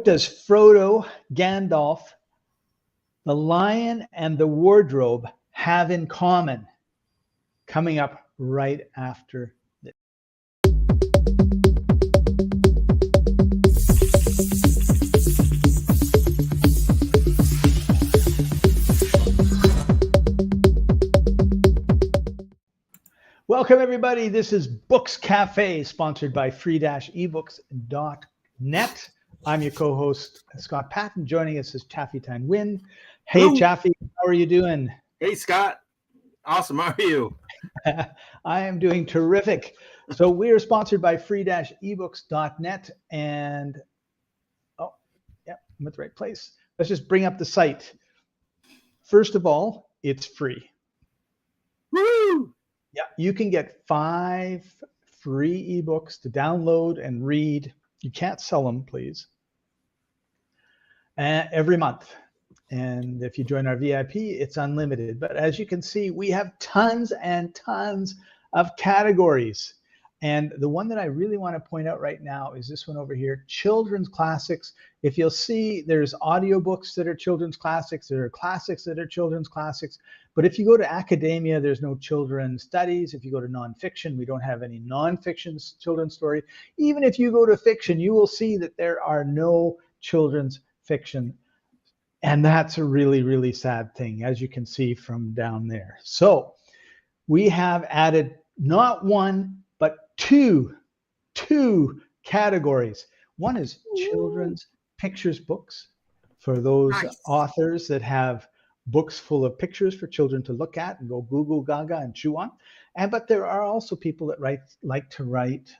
Does Frodo, Gandalf, the Lion, and the Wardrobe have in common? Coming up right after this. Welcome, everybody. This is Books Cafe, sponsored by free-ebooks.net. I'm your co-host, Scott Paton. Joining us is Chaffee-Thanh Nguyen. Hey, Hello. Chaffee, how are you doing? Hey, Scott. Awesome. How are you? I am doing terrific. So we are sponsored by free-ebooks.net. And, oh, yeah, I'm at the right place. Let's just bring up the site. First of all, it's free. Woo! Yeah, you can get 5 free ebooks to download and read. You can't sell them, please. Every month. And if you join our VIP, it's unlimited. But as you can see, we have tons and tons of categories. And the one that I really want to point out right now is this one over here, children's classics. If you'll see, there's audiobooks that are children's classics. There are classics that are children's classics. But if you go to academia, there's no children's studies. If you go to nonfiction, we don't have any nonfiction children's story. Even if you go to fiction, you will see that there are no children's fiction. And that's a really, really sad thing, as you can see from down there. So we have added not one, but two categories. One is children's pictures books for those authors that have books full of pictures for children to look at and go Google Gaga and chew on. But there are also people that like to write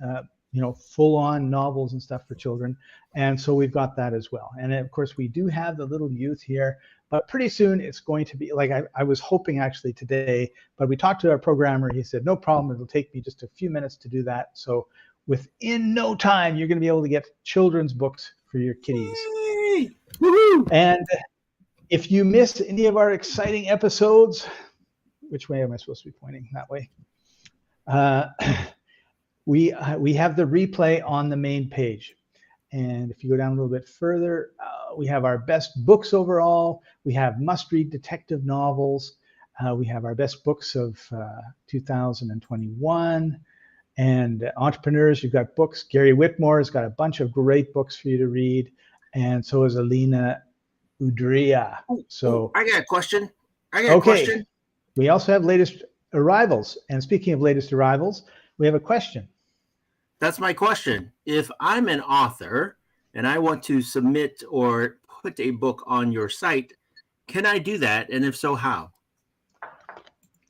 full-on novels and stuff for children. And so we've got that as well. And of course, we do have the little youth here, but pretty soon it's going to be, like I was hoping actually today, but we talked to our programmer. He said, no problem, it'll take me just a few minutes to do that. So within no time, you're going to be able to get children's books for your kiddies. And if you missed any of our exciting episodes, which way am I supposed to be pointing? That way. We have the replay on the main page. And if you go down a little bit further, we have our best books overall. We have must-read detective novels. We have our best books of 2021. And entrepreneurs, you've got books. Gary Whitmore has got a bunch of great books for you to read. And so is Alina Udria. So I got a question. A question. We also have latest arrivals. And speaking of latest arrivals, we have a question. That's my question. If I'm an author and I want to submit or put a book on your site, can I do that? And if so, how?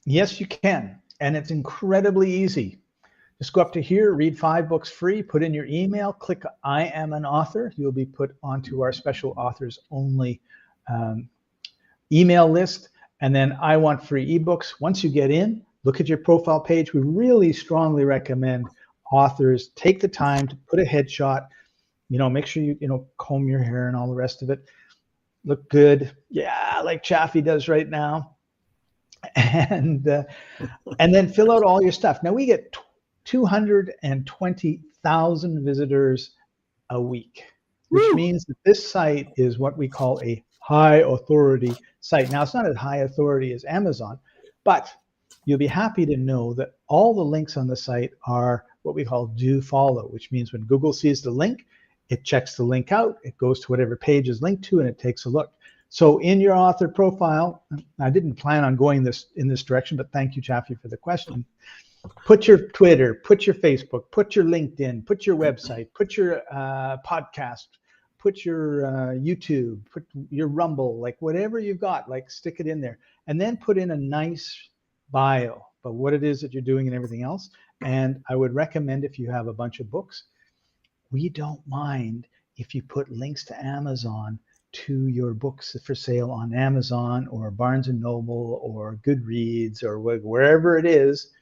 Yes, you can. And it's incredibly easy. Just go up to here, read 5 books free, put in your email, click I am an author. You'll be put onto our special authors only email list. And then I want free ebooks. Once you get in, look at your profile page. We really strongly recommend authors take the time to put a headshot, make sure you comb your hair and all the rest of it, look good, like Chaffee does right now, and then fill out all your stuff. Now we get 220,000 visitors a week, which means that this site is what we call a high authority site. Now it's not as high authority as Amazon, but you'll be happy to know that all the links on the site are what we call do follow, which means when Google sees the link, it checks the link out, it goes to whatever page is linked to, and it takes a look. So in your author profile, I didn't plan on going in this direction, but thank you, Chaffee, for the question. Put your Twitter, put your Facebook, put your LinkedIn, put your website, put your podcast, put your YouTube, put your Rumble, like whatever you've got, like stick it in there, and then put in a nice bio about what it is that you're doing and everything else. And I would recommend, if you have a bunch of books, we don't mind if you put links to Amazon to your books for sale on Amazon or Barnes & Noble or Goodreads or wherever it is.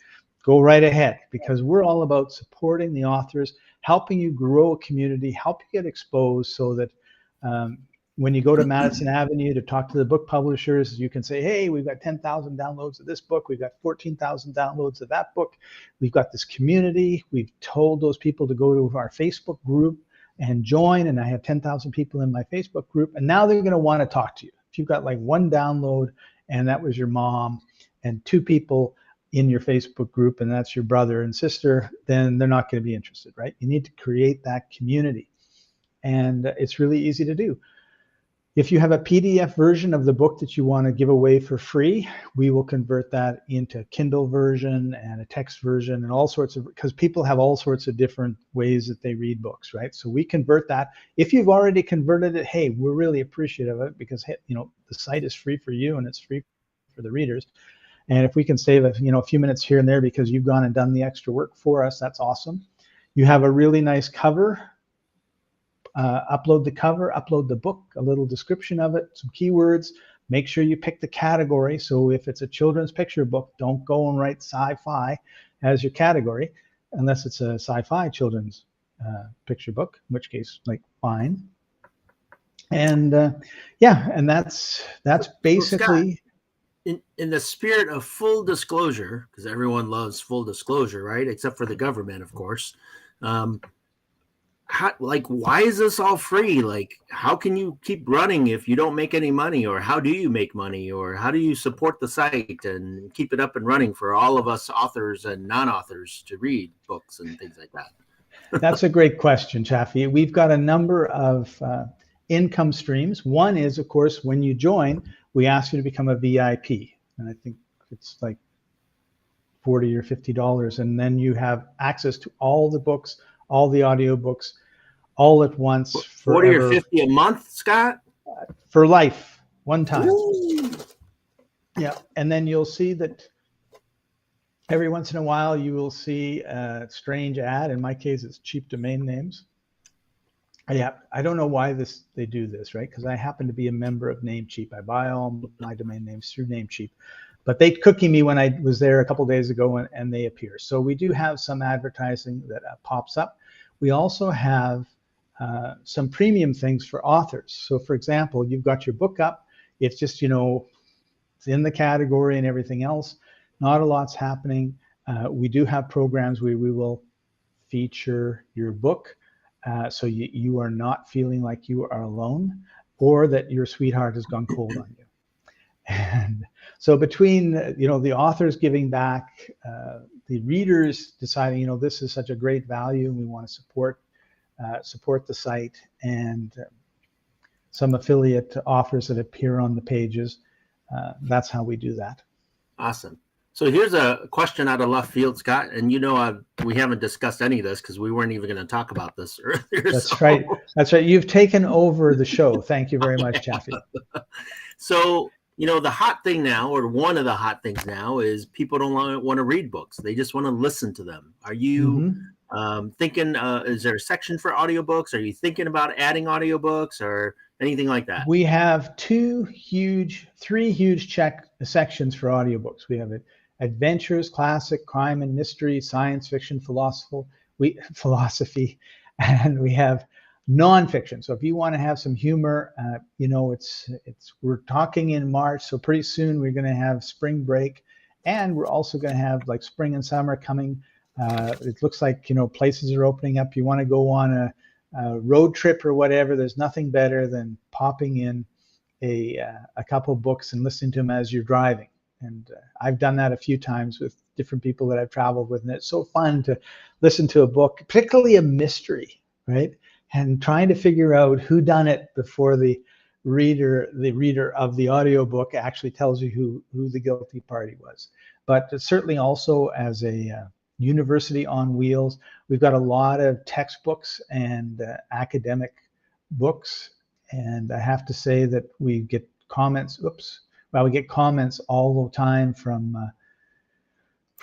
Go right ahead, because we're all about supporting the authors, helping you grow a community, help you get exposed so that when you go to Madison Avenue to talk to the book publishers, you can say, hey, we've got 10,000 downloads of this book. We've got 14,000 downloads of that book. We've got this community. We've told those people to go to our Facebook group and join. And I have 10,000 people in my Facebook group. And now they're going to want to talk to you. If you've got like one download and that was your mom and two people in your Facebook group and that's your brother and sister, then they're not going to be interested, right? You need to create that community. And it's really easy to do. If you have a PDF version of the book that you want to give away for free, we will convert that into Kindle version and a text version and all sorts of, because people have all sorts of different ways that they read books, right? So we convert that. If you've already converted it, hey, we're really appreciative of it because, you know, the site is free for you and it's free for the readers. And if we can save a few minutes here and there because you've gone and done the extra work for us, that's awesome. You have a really nice cover. Upload the cover, upload the book, a little description of it, some keywords. Make sure you pick the category. So if it's a children's picture book, don't go and write sci-fi as your category, unless it's a sci-fi children's picture book, in which case, like, fine. And yeah, and that's basically. Scott, in the spirit of full disclosure, because everyone loves full disclosure, right? Except for the government, of course. Why is this all free? Like, how can you keep running if you don't make any money? Or how do you make money? Or how do you support the site and keep it up and running for all of us authors and non-authors to read books and things like that? That's a great question, Chaffee. We've got a number of income streams. One is, of course, when you join, we ask you to become a VIP. And I think it's like $40 or $50. And then you have access to all the books, all the audiobooks, all at once. 40 forever, or 50 a month, Scott? For life, one time. Ooh. Yeah, and then you'll see that every once in a while you will see a strange ad. In my case, it's cheap domain names. I don't know why they do this, right? Because I happen to be a member of Namecheap. I buy all my domain names through Namecheap. But they cookie me when I was there a couple of days ago and they appear. So we do have some advertising that pops up. We also have some premium things for authors. So for example, you've got your book up. It's just, it's in the category and everything else. Not a lot's happening. We do have programs where we will feature your book. So you are not feeling like you are alone or that your sweetheart has gone cold on you. And so between, the authors giving back, the readers deciding, this is such a great value and we want to support the site, and some affiliate offers that appear on the pages, that's how we do that. Awesome. So here's a question out of left field, Scott, and we haven't discussed any of this because we weren't even going to talk about this earlier. That's right. That's right. You've taken over the show. Thank you very much, Chaffee. So, the hot thing now, or one of the hot things now, is people don't want to read books. They just want to listen to them. Are you thinking, is there a section for audiobooks? Are you thinking about adding audiobooks or anything like that? We have three huge sections for audiobooks. We have adventures, classic, crime and mystery, science fiction, philosophy, and we have nonfiction. So if you want to have some humor, we're talking in March, so pretty soon we're going to have spring break, and we're also going to have like spring and summer coming. It looks like places are opening up. You want to go on a road trip or whatever. There's nothing better than popping in a couple books and listening to them as you're driving. And I've done that a few times with different people that I've traveled with, and it's so fun to listen to a book, particularly a mystery, right? And trying to figure out who done it before the reader of the audiobook actually tells you who the guilty party was. But certainly also as a university on wheels, we've got a lot of textbooks and academic books. And I have to say that we get comments, we get comments all the time from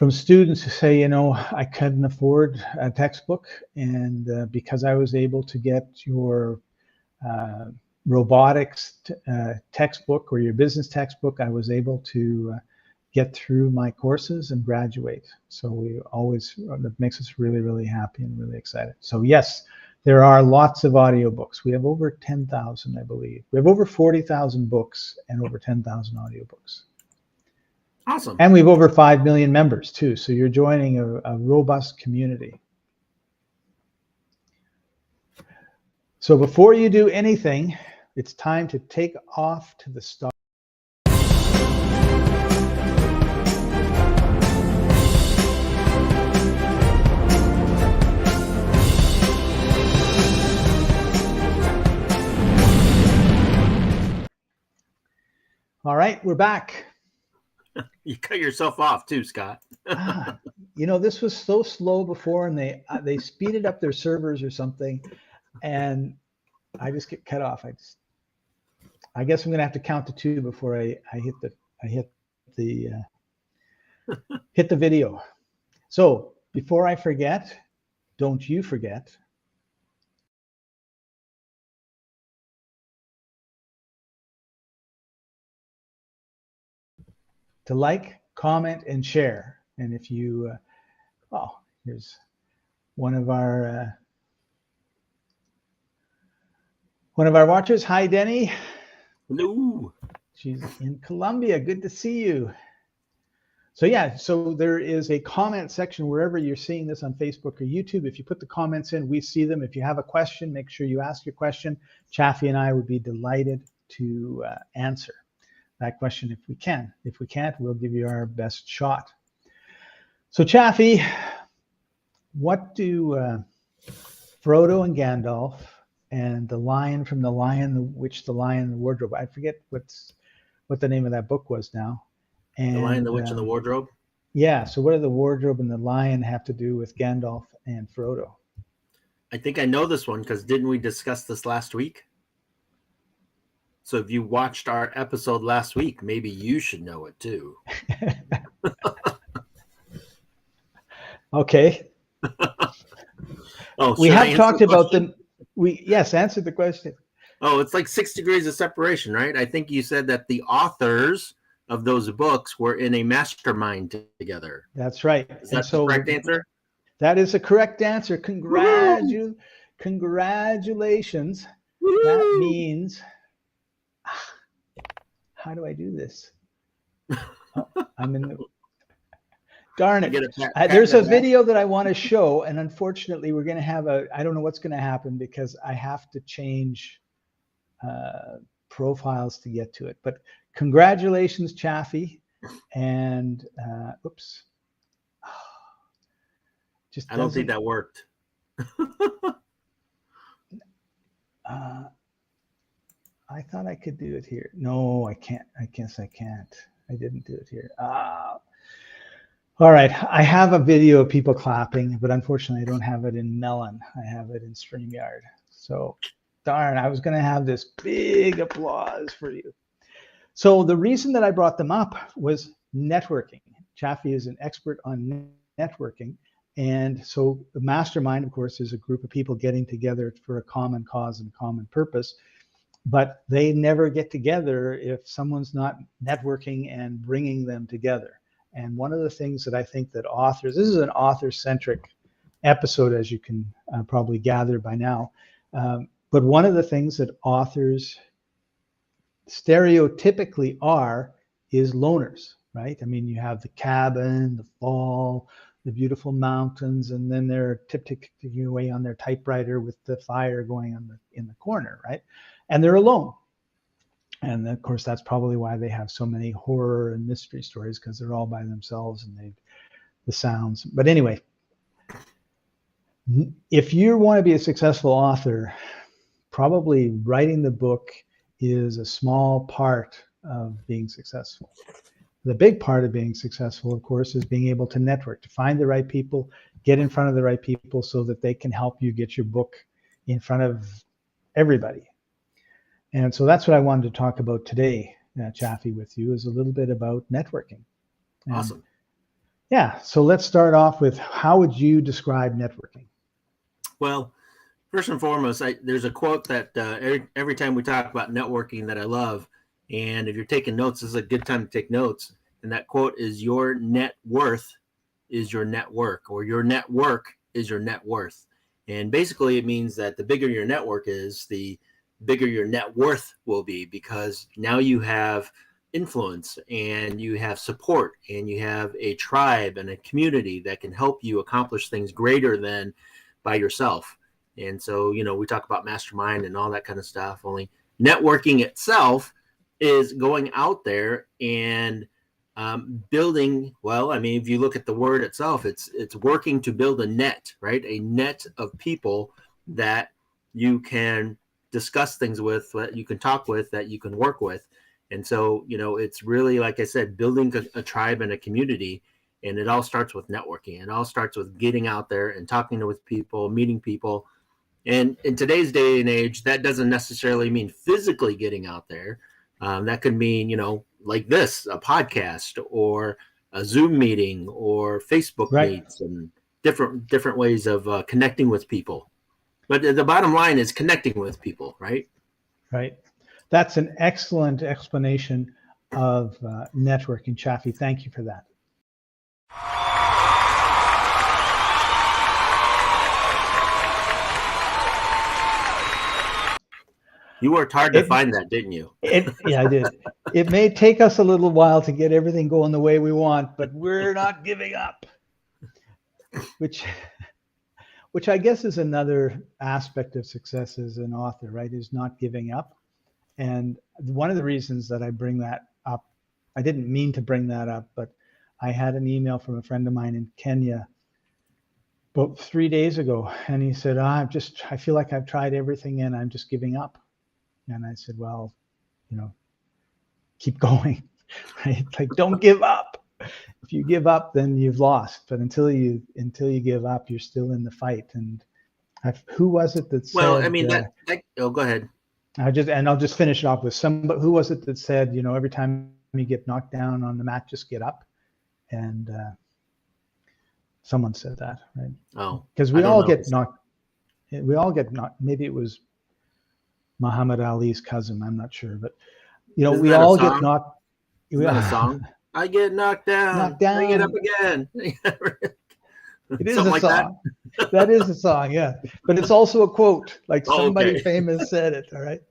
students who say, I couldn't afford a textbook, and because I was able to get your robotics textbook or your business textbook, I was able to get through my courses and graduate. So that makes us really, really happy and really excited. So yes, there are lots of audiobooks. We have over 10,000, I believe. We have over 40,000 books and over 10,000 audiobooks. Awesome. And we have over 5 million members too. So you're joining a robust community. So before you do anything, it's time to take off to the start. All right, we're back. You cut yourself off too, Scott. You know, this was so slow before, and they speeded up their servers or something, and I just get cut off. I guess I'm gonna have to count to 2 before I hit the video. So before I forget, don't you forget to like, comment, and share. And if you, oh, here's one of our watchers. Hi, Denny. Hello. She's in Colombia. Good to see you. So yeah, so there is a comment section wherever you're seeing this on Facebook or YouTube. If you put the comments in, we see them. If you have a question, make sure you ask your question. Chaffee and I would be delighted to answer that question if we can. If we can't, we'll give you our best shot. So Chaffee, what do Frodo and Gandalf and the lion from The Lion, the Lion, the Wardrobe, I forget what the name of that book was now. And, The Lion, the Witch, and the Wardrobe? Yeah, so what do the wardrobe and the lion have to do with Gandalf and Frodo? I think I know this one because didn't we discuss this last week? So if you watched our episode last week, maybe you should know it too. Okay. Oh, we have talked about them. Yes, answer the question. Oh, it's like 6 degrees of separation, right? I think you said that the authors of those books were in a mastermind together. That's right. Is that the correct answer? That is a correct answer. Congratulations. Woo! That means, how do I do this? Oh, I'm in the, darn it. There's a video that I want to show, and unfortunately we're going to have I don't know what's going to happen because I have to change profiles to get to it. But congratulations, Chaffee. And oops. I don't think that worked. I thought I could do it here. No, I can't. I guess I can't. I didn't do it here. All right. I have a video of people clapping, but unfortunately I don't have it in Melon. I have it in StreamYard. So darn, I was going to have this big applause for you. So the reason that I brought them up was networking. Chaffee is an expert on networking. And so the mastermind, of course, is a group of people getting together for a common cause and common purpose. But they never get together if someone's not networking and bringing them together. And one of the things that I think that authors, this is an author-centric episode, as you can probably gather by now. But one of the things that authors stereotypically is loners, right? I mean, you have the cabin, the fall, the beautiful mountains, and then they're ticking away on their typewriter with the fire going on in the corner, right? And they're alone. And of course, that's probably why they have so many horror and mystery stories, because they're all by themselves and the sounds. But anyway, if you want to be a successful author, probably writing the book is a small part of being successful. The big part of being successful, of course, is being able to network, to find the right people, get in front of the right people so that they can help you get your book in front of everybody. And so that's what I wanted to talk about today, Chaffee, with you, is a little bit about networking. Awesome. Yeah, so let's start off with, how would you describe networking? Well, first and foremost, there's a quote that every time we talk about networking that I love, and if you're taking notes, this is a good time to take notes. And that quote is, your net worth is your network, or your network is your net worth. And basically it means that the bigger your network is, the bigger your net worth will be, because now you have influence and you have support and you have a tribe and a community that can help you accomplish things greater than by yourself. And so, we talk about mastermind and all that kind of stuff. Only networking itself is going out there and building. Well, I mean, if you look at the word itself, it's working to build a net, right? A net of people that you can discuss things with, that you can talk with, that you can work with. And so, it's really, like I said, building a tribe and a community. And it all starts with networking. It all starts with getting out there and talking with people, meeting people. And in today's day and age, that doesn't necessarily mean physically getting out there. That could mean, like this, a podcast or a Zoom meeting or Facebook meets, and different ways of connecting with people. But the bottom line is connecting with people, right? Right. That's an excellent explanation of networking, Chaffee. Thank you for that. You worked hard to find that, didn't you? Yeah, I did. It may take us a little while to get everything going the way we want, but we're not giving up. Which I guess is another aspect of success as an author, right? Is not giving up. And one of the reasons that I bring that up, I didn't mean to bring that up, but I had an email from a friend of mine in Kenya about 3 days ago, and he said, I feel like I've tried everything and I'm just giving up. And I said, well, keep going, right? Like, don't give up. If you give up, then you've lost. But until you give up, you're still in the fight. And who was it that said? Well, I mean, go ahead. I'll just finish it off with who was it that said, every time you get knocked down on the mat, just get up. And someone said that, right? Oh, because we all get knocked. Maybe it was Muhammad Ali's cousin. I'm not sure, but we all get knocked. Isn't that a song? I get knocked down. I get up again. It is a song. That is a song, yeah. But it's also a quote. Like somebody famous said it. All right.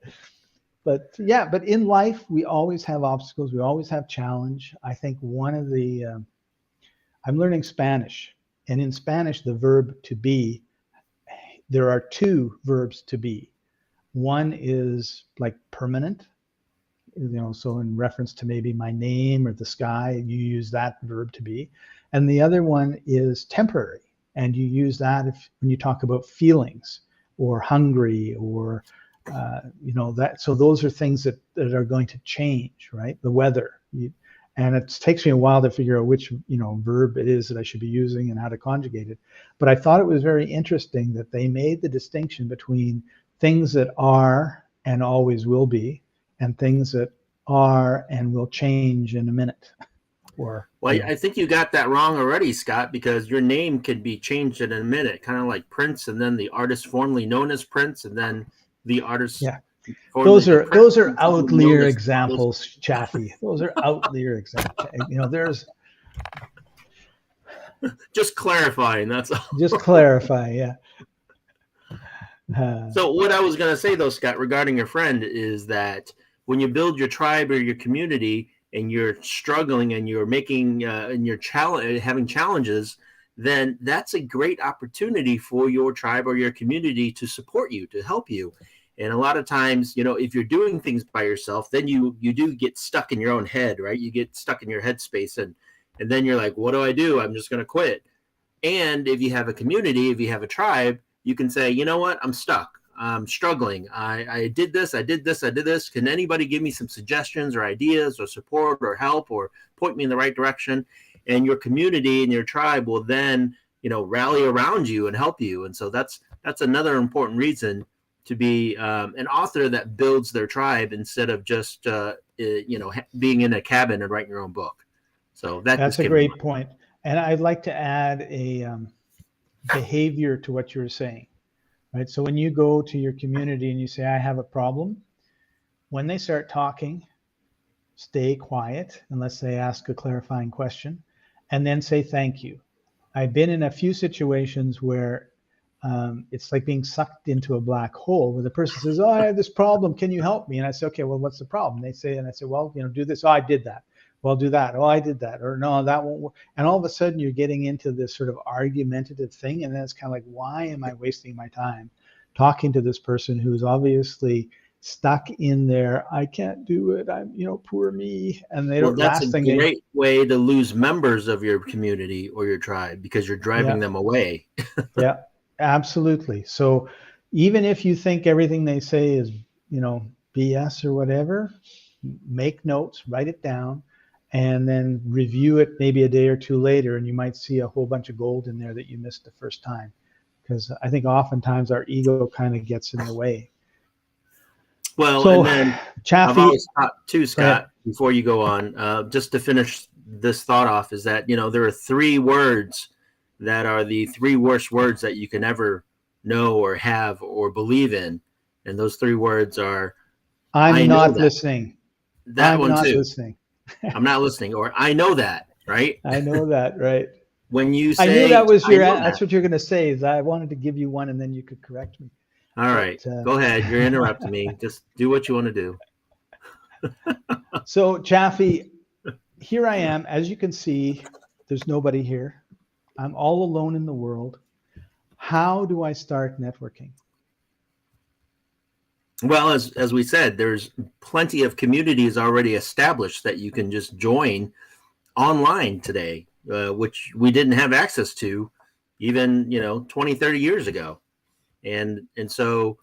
But yeah, but in life we always have obstacles. We always have challenge. I think one of the I'm learning Spanish, and in Spanish the verb to be, there are two verbs to be. One is like permanent, so in reference to maybe my name or the sky, you use that verb to be. And the other one is temporary, and you use that when you talk about feelings or hungry or that. So those are things that are going to change, right? The weather. And it takes me a while to figure out which verb it is that I should be using and how to conjugate it. But I thought it was very interesting that they made the distinction between things that are and always will be, and things that are and will change in a minute. I think you got that wrong already, Scott, because your name could be changed in a minute, kind of like Prince, and then the artist formerly known as Prince, and then the artist. Yeah, those are outlier examples, Chaffee. Those are outlier examples. There's just clarifying. That's all. Just clarify, yeah. So what I was going to say, though, Scott, regarding your friend, is that when you build your tribe or your community and you're struggling and you're making and you're having challenges, then that's a great opportunity for your tribe or your community to support you, to help you. And a lot of times, if you're doing things by yourself, then you do get stuck in your own head, right? You get stuck in your headspace, and then you're like, what do? I'm just going to quit. And if you have a community, if you have a tribe, you can say, you know what, I'm stuck. I'm struggling. I did this. Can anybody give me some suggestions or ideas or support or help or point me in the right direction? And your community and your tribe will then, rally around you and help you. And so that's another important reason to be an author that builds their tribe instead of just, being in a cabin and writing your own book. So that's a great point. And I'd like to add a behavior to what you were saying. Right. So when you go to your community and you say, I have a problem, when they start talking, stay quiet unless they ask a clarifying question, and then say thank you. I've been in a few situations where it's like being sucked into a black hole where the person says, oh, I have this problem. Can you help me? And I say, okay, well, what's the problem? They say, and I say, well, do this. Oh, I did that. Well, do that. Oh, I did that. Or no, that won't work. And all of a sudden you're getting into this sort of argumentative thing. And then it's kind of like, why am I wasting my time talking to this person who's obviously stuck in there. I can't do it. I'm, poor me. And they Well, don't. that's a Last thing they. great way to lose members of your community or your tribe because you're driving Yeah. them away. Yeah. Absolutely. So even if you think everything they say is, BS or whatever, make notes, write it down, and then review it maybe a day or two later, and you might see a whole bunch of gold in there that you missed the first time. Because I think oftentimes our ego kind of gets in the way. Well, So, and then I've Chaffee, always taught too, Scott, before you go on, just to finish this thought off, is that, there are 3 words that are the 3 worst words that you can ever know or have or believe in. And those 3 words are, I'm know not that. listening. That I'm one not too. listening. I'm not listening, or I know that, right? I know that, right? When you I knew say, that was I know that's that. what you're going to say. Is I wanted to give you one, and then you could correct me. All right, go ahead. You're interrupting me. Just do what you want to do. So, Chaffee, here I am. As you can see, there's nobody here. I'm all alone in the world. How do I start networking? Well, as we said, there's plenty of communities already established that you can just join online today, which we didn't have access to even 20, 30 years ago. And so,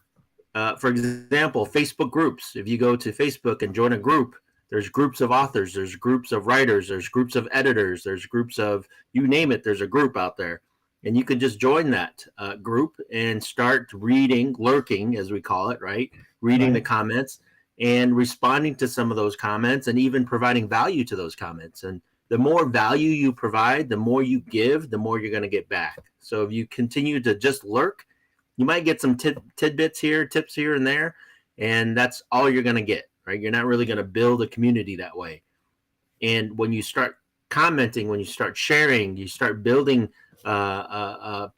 for example, Facebook groups. If you go to Facebook and join a group, there's groups of authors, there's groups of writers, there's groups of editors, there's groups of, you name it, there's a group out there. And you can just join that group and start reading, lurking, as we call it, right? Reading the comments and responding to some of those comments and even providing value to those comments. And the more value you provide, the more you give, the more you're going to get back. So if you continue to just lurk, you might get some tidbits here, tips here and there, and that's all you're going to get, right? You're not really going to build a community that way. And when you start commenting, when you start sharing, you start building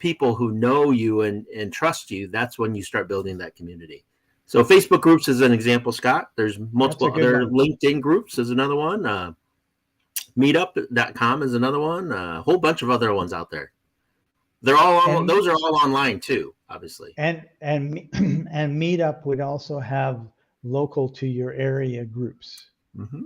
people who know you and trust you. That's when you start building that community. So Facebook groups is an example, Scott. There's multiple other LinkedIn groups is another one. Meetup.com is another one. A whole bunch of other ones out there. They're all those are all online too, obviously. And Meetup would also have local to your area groups. Mm-hmm.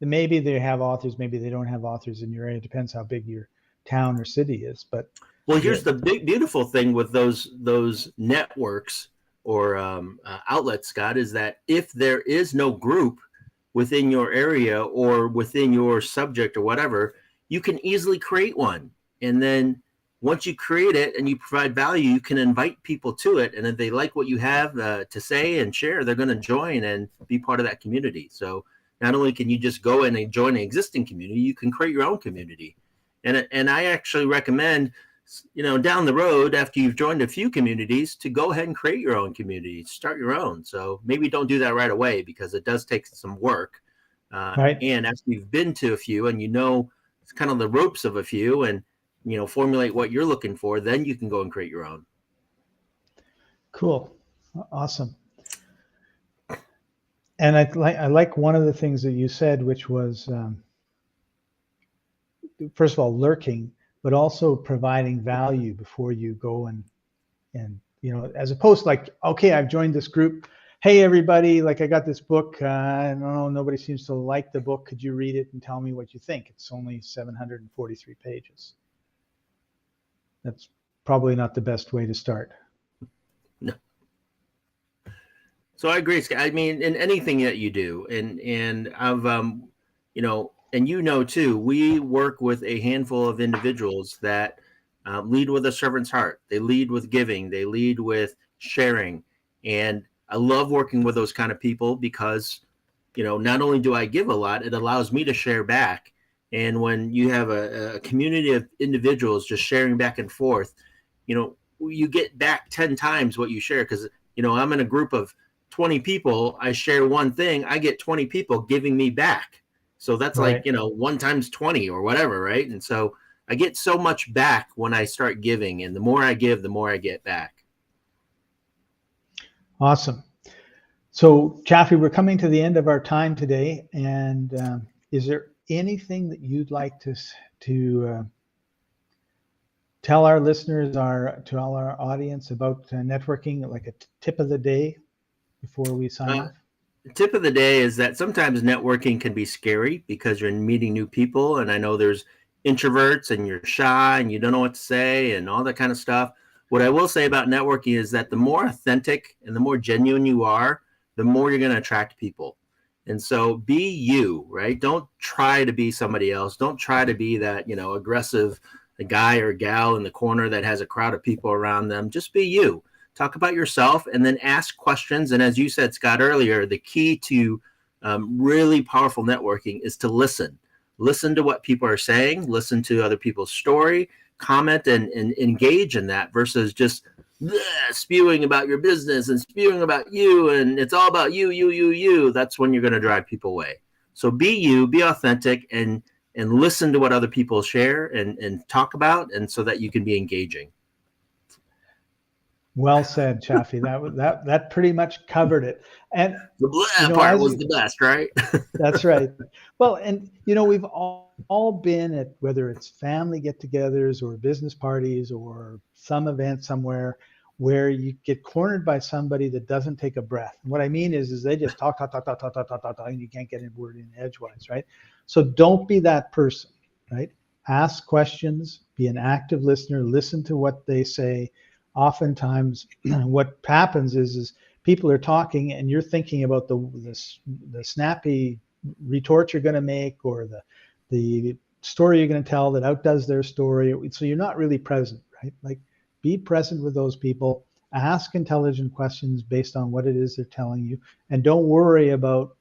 Maybe they have authors, maybe they don't have authors in your area. It depends how big your town or city is. But well, here's the big beautiful thing with those networks or outlets, Scott, is that if there is no group within your area or within your subject or whatever, you can easily create one. And then once you create it and you provide value, you can invite people to it. And if they like what you have to say and share, they're going to join and be part of that community. So not only can you just go in and join an existing community, you can create your own community. And I actually recommend, down the road after you've joined a few communities to go ahead and create your own community, start your own. So maybe don't do that right away because it does take some work. And after you've been to a few and it's kind of the ropes of a few and formulate what you're looking for, then you can go and create your own. Cool. Awesome. And I like one of the things that you said, which was, first of all, lurking, but also providing value before you go and as opposed to like, okay, I've joined this group. Hey, everybody, like I got this book. I don't know, nobody seems to like the book. Could you read it and tell me what you think? It's only 743 pages. That's probably not the best way to start. No. So I agree, Scott. I mean, in anything that you do, and I've, and too, we work with a handful of individuals that lead with a servant's heart. They lead with giving. They lead with sharing. And I love working with those kind of people because, not only do I give a lot, it allows me to share back. And when you have a community of individuals just sharing back and forth, you get back 10 times what you share. Because, I'm in a group of 20 people. I share one thing. I get 20 people giving me back. So that's like, 1 times 20 or whatever, right? And so I get so much back when I start giving. And the more I give, the more I get back. Awesome. So, Chaffee, we're coming to the end of our time today. And is there anything that you'd like to tell our listeners, to all our audience about networking, like a tip of the day before we sign off? Tip of the day is that sometimes networking can be scary because you're meeting new people. And I know there's introverts and you're shy and you don't know what to say and all that kind of stuff. What I will say about networking is that the more authentic and the more genuine you are, the more you're going to attract people. And so be you, right? Don't try to be somebody else. Don't try to be that, aggressive guy or gal in the corner that has a crowd of people around them. Just be you. Talk about yourself and then ask questions. And as you said, Scott, earlier, the key to really powerful networking is to listen. Listen to what people are saying, listen to other people's story, comment and engage in that versus just spewing about your business and spewing about you and it's all about you. That's when you're going to drive people away. So be you, be authentic, and listen to what other people share and talk about, and so that you can be engaging. Well said, Chaffee. That pretty much covered it. And the part was the best, right? That's right. Well, and we've all been at, whether it's family get-togethers or business parties or some event somewhere, where you get cornered by somebody that doesn't take a breath. And what I mean is they just talk, and you can't get a word in edgewise, right? So don't be that person, right? Ask questions, be an active listener, listen to what they say. Oftentimes, what happens is people are talking, and you're thinking about the snappy retort you're going to make, or the story you're going to tell that outdoes their story. So you're not really present, right? Like, be present with those people. Ask intelligent questions based on what it is they're telling you, and don't worry about,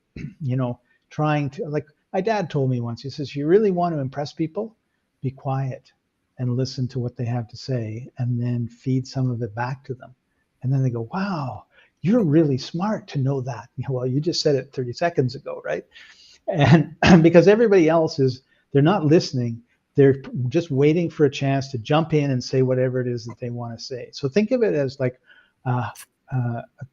trying to. Like my dad told me once. He says, "You really want to impress people, be quiet and listen to what they have to say, and then feed some of it back to them." And then they go, "Wow, you're really smart to know that." Well, you just said it 30 seconds ago, right? And because everybody else they're not listening. They're just waiting for a chance to jump in and say whatever it is that they want to say. So think of it as like a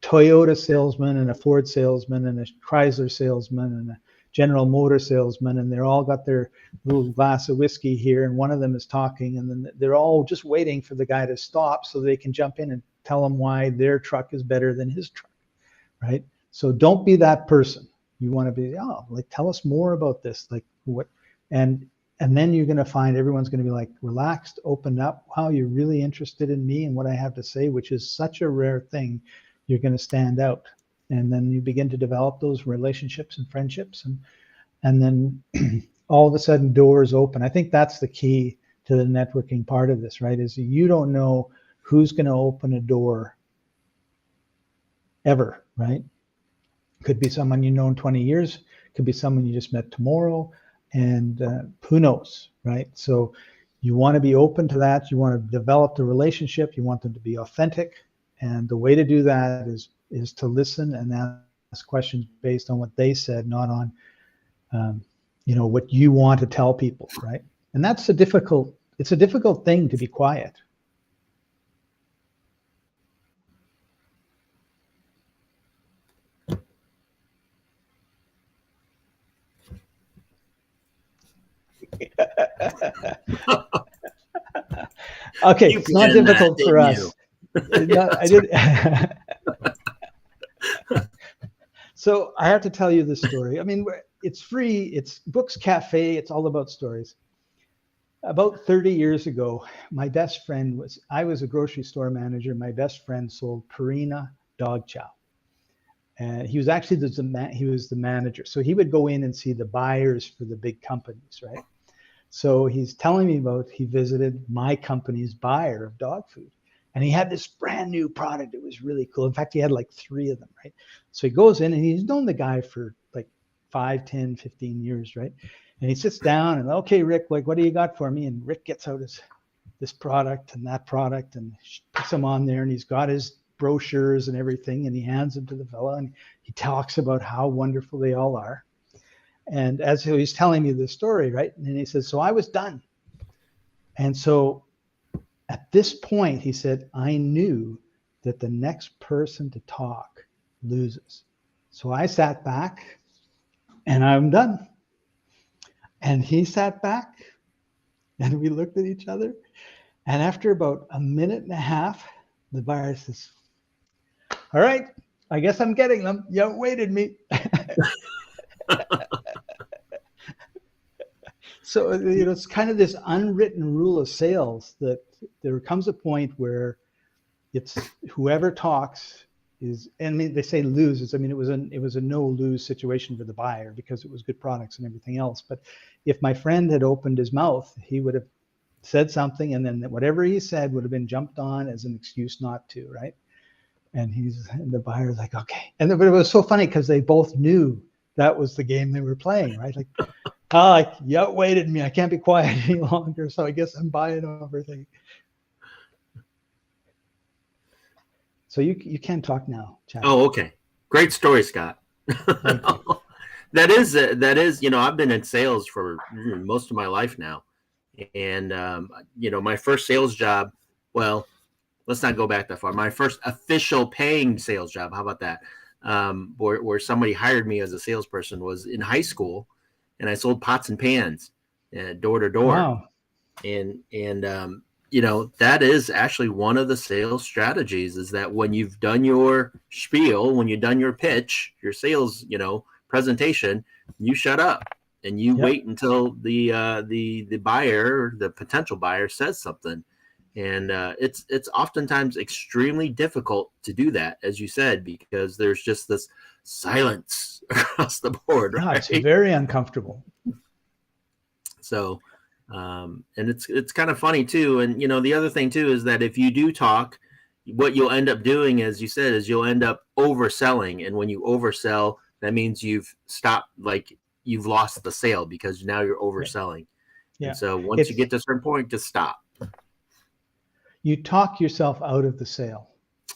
Toyota salesman and a Ford salesman and a Chrysler salesman and a General Motor salesman, and they're all got their little glass of whiskey here, and one of them is talking, and then they're all just waiting for the guy to stop so they can jump in and tell him why their truck is better than his truck, right? So don't be that person. You want to be, tell us more about this, like what, and then you're going to find everyone's going to be like relaxed, opened up. Wow, you're really interested in me and what I have to say, which is such a rare thing. You're going to stand out. And then you begin to develop those relationships and friendships. And then all of a sudden doors open. I think that's the key to the networking part of this, right? Is you don't know who's going to open a door ever, right? Could be someone you know in 20 years. Could be someone you just met tomorrow. And who knows, right? So you want to be open to that. You want to develop the relationship. You want them to be authentic. And the way to do that is to listen and ask questions based on what they said, not on, what you want to tell people, right? And it's a difficult thing to be quiet. Okay, it's not difficult for us. I did. So I have to tell you this story. I mean, it's free. It's Books Cafe. It's all about stories. About 30 years ago, my best friend I was a grocery store manager. My best friend sold Purina dog chow. And he was actually the manager. So he would go in and see the buyers for the big companies, right? So he's telling me he visited my company's buyer of dog food. And he had this brand new product. It was really cool. In fact, he had like 3 of them, right? So he goes in and he's known the guy for like 5, 10, 15 years, right? And he sits down and, "Okay, Rick, like, what do you got for me?" And Rick gets out this product and that product and puts them on there. And he's got his brochures and everything. And he hands them to the fellow. And he talks about how wonderful they all are. And as he's telling me this story, right? And he says, "So I was done." And so at this point, he said, "I knew that the next person to talk loses." So I sat back and I'm done. And he sat back and we looked at each other And after about a minute and a half, the buyer says, all right, I guess I'm getting them. You outweighted me. So, it's kind of this unwritten rule of sales that there comes a point where it's whoever talks is, and they say loses. I mean, it was a no lose situation for the buyer because it was good products and everything else. But if my friend had opened his mouth, he would have said something, and then whatever he said would have been jumped on as an excuse not to, right? And the buyer's like, okay. But it was so funny because they both knew that was the game they were playing, right? Like, you outweighted me. I can't be quiet any longer, so I guess I'm buying everything. So you can talk now, Chaffee. Oh, okay. Great story, Scott. That is, I've been in sales for most of my life now. And, my first sales job, well, let's not go back that far. My first official paying sales job, how about that? Where somebody hired me as a salesperson was in high school, and I sold pots and pans door to door. Wow. And that is actually one of the sales strategies, is that when you've done your spiel, when you've done your pitch, your sales, presentation, you shut up and you wait until the buyer, the potential buyer, says something. And it's oftentimes extremely difficult to do that, as you said, because there's just this silence across the board. Yeah, right? it's very uncomfortable. So, and it's kind of funny too. And the other thing too is that if you do talk, what you'll end up doing, as you said, is you'll end up overselling. And when you oversell, that means you've stopped, like you've lost the sale because now you're overselling. Yeah. And so once you get to a certain point, just stop. You talk yourself out of the sale.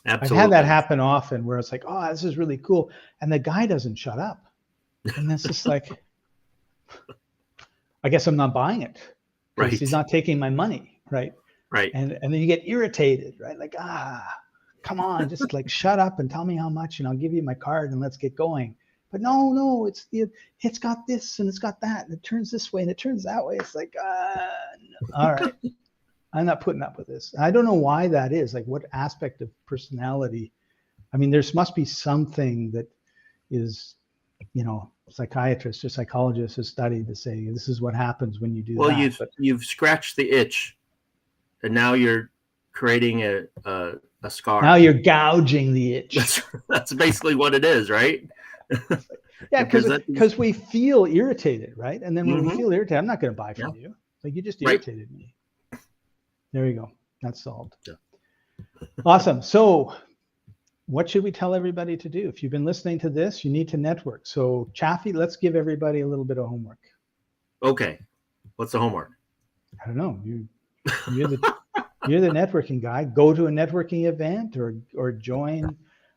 Absolutely. I've had that happen often where it's like, oh, this is really cool. And the guy doesn't shut up. And that's just like, I guess I'm not buying it. Right. He's not taking my money. Right. Right. And then you get irritated, right? Like, come on, just like shut up and tell me how much, and I'll give you my card and let's get going. But no, it's got this and it's got that, and it turns this way and it turns that way. It's like, no. All right. I'm not putting up with this. I don't know why that is. Like, what aspect of personality? I mean, there must be something that is, psychiatrists or psychologists have studied to say this is what happens when you do that. Well, you've scratched the itch, and now you're creating a scar. Now you're gouging the itch. That's basically what it is, right? Yeah, because we feel irritated, right? And then when we feel irritated, I'm not going to buy from you. Like, you just irritated me. There you go. That's solved. Yeah. Awesome. So what should we tell everybody to do? If you've been listening to this, you need to network. So Chaffee, let's give everybody a little bit of homework. Okay. What's the homework? I don't know. You're the networking guy. Go to a networking event or join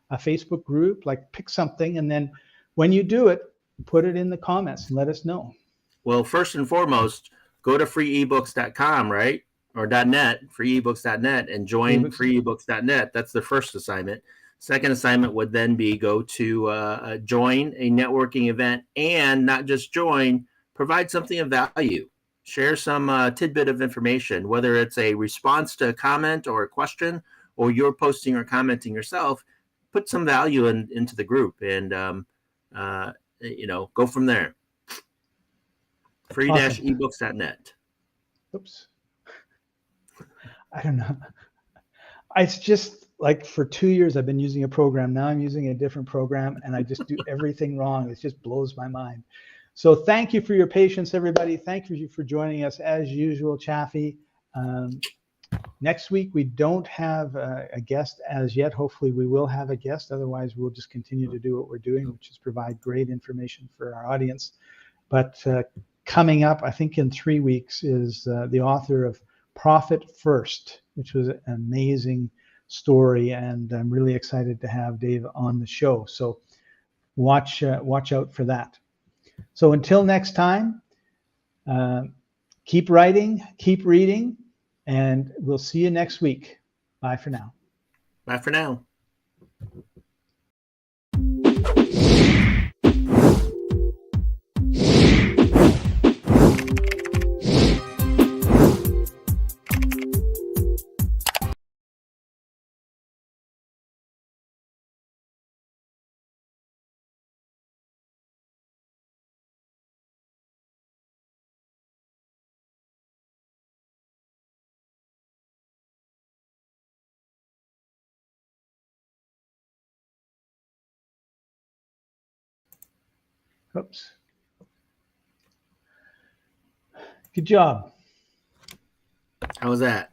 a Facebook group, like pick something. And then when you do it, put it in the comments and let us know. Well, first and foremost, go to freeebooks.com, right? Or .net, freeebooks.net, and join freeebooks.net. That's the first assignment. Second assignment would then be go to join a networking event, and not just join, provide something of value. Share some tidbit of information, whether it's a response to a comment or a question, or you're posting or commenting yourself. Put some value into the group, and go from there. Free-ebooks.net. Oops. I don't know. It's just like for 2 years I've been using a program. Now I'm using a different program, and I just do everything wrong. It just blows my mind. So thank you for your patience, everybody. Thank you for joining us as usual, Chaffee. Next week we don't have a guest as yet. Hopefully we will have a guest. Otherwise we'll just continue to do what we're doing, which is provide great information for our audience. But coming up, I think in 3 weeks, is the author of Profit First, which was an amazing story, and I'm really excited to have Dave on the show. So watch out for that. So until next time, keep writing, keep reading, and we'll see you next week. Bye for now. Bye for now. Oops. Good job. How was that?